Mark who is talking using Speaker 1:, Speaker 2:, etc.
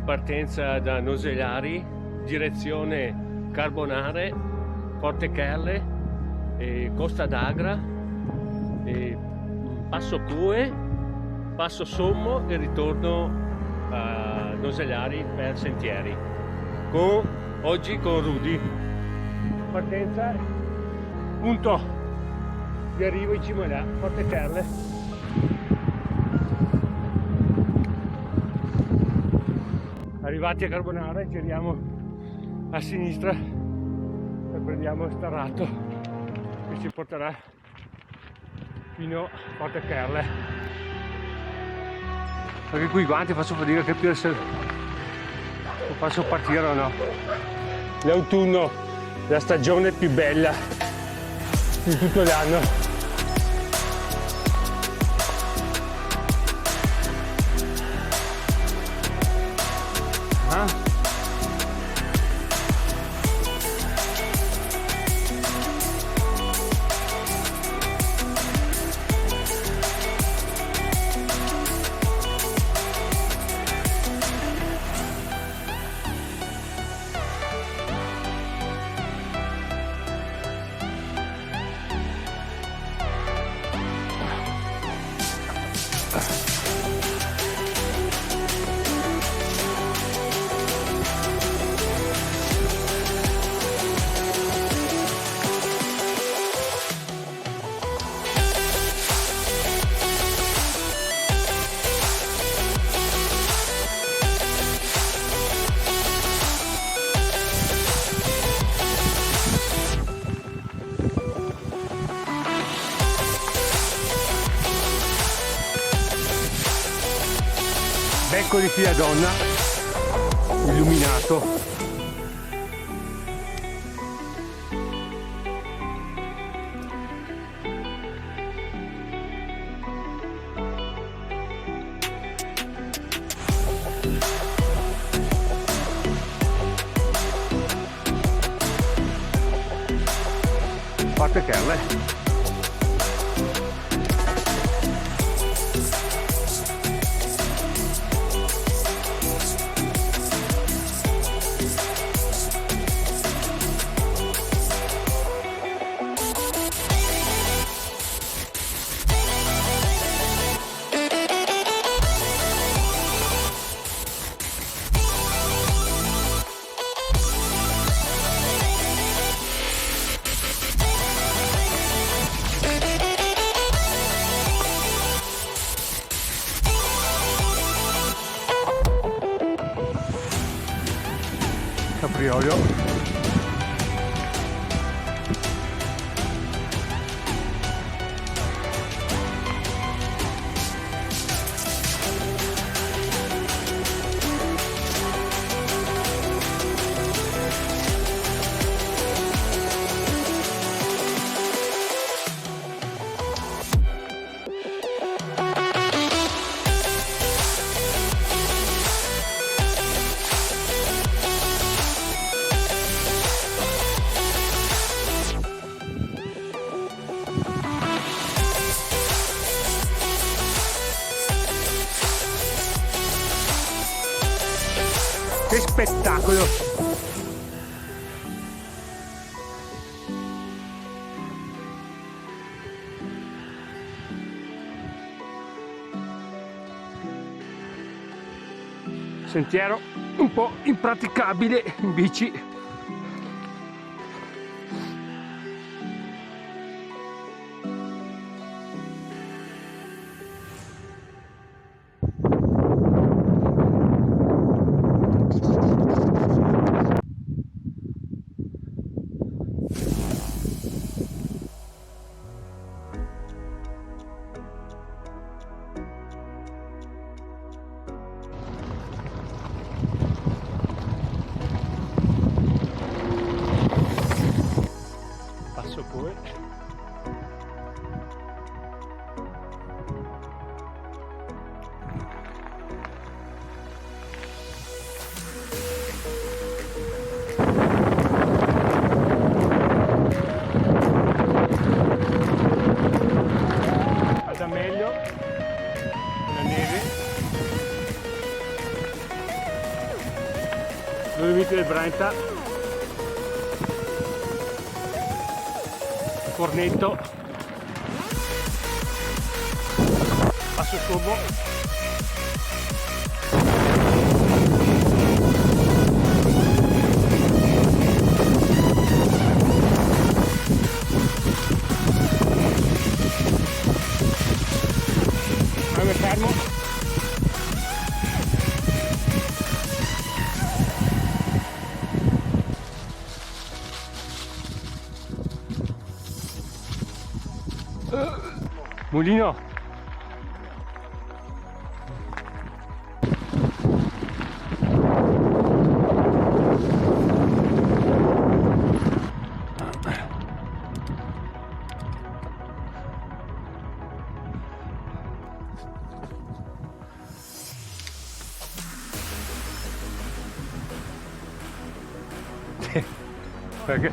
Speaker 1: Partenza da Noselari, direzione Carbonare, Portecherle, Costa d'Agra, Passo Cue, Passo Sommo e ritorno a Noselari per sentieri. Oggi con Rudy. Partenza, punto di arrivo in cima là, Portecherle. Arrivati a Carbonara giriamo a sinistra e prendiamo Starrato che ci porterà fino a Portecherle. Perché qui i guanti faccio fatica a capire se lo faccio partire o no. L'autunno, la stagione più bella di tutto l'anno. Becco di fila donna, illuminato. Portecherle. Capriolo. Che spettacolo! Sentiero un po' impraticabile in bici. Dolomiti del Brenta, Cornetto, Passo Scobo. Fermo. Mulino. Perché?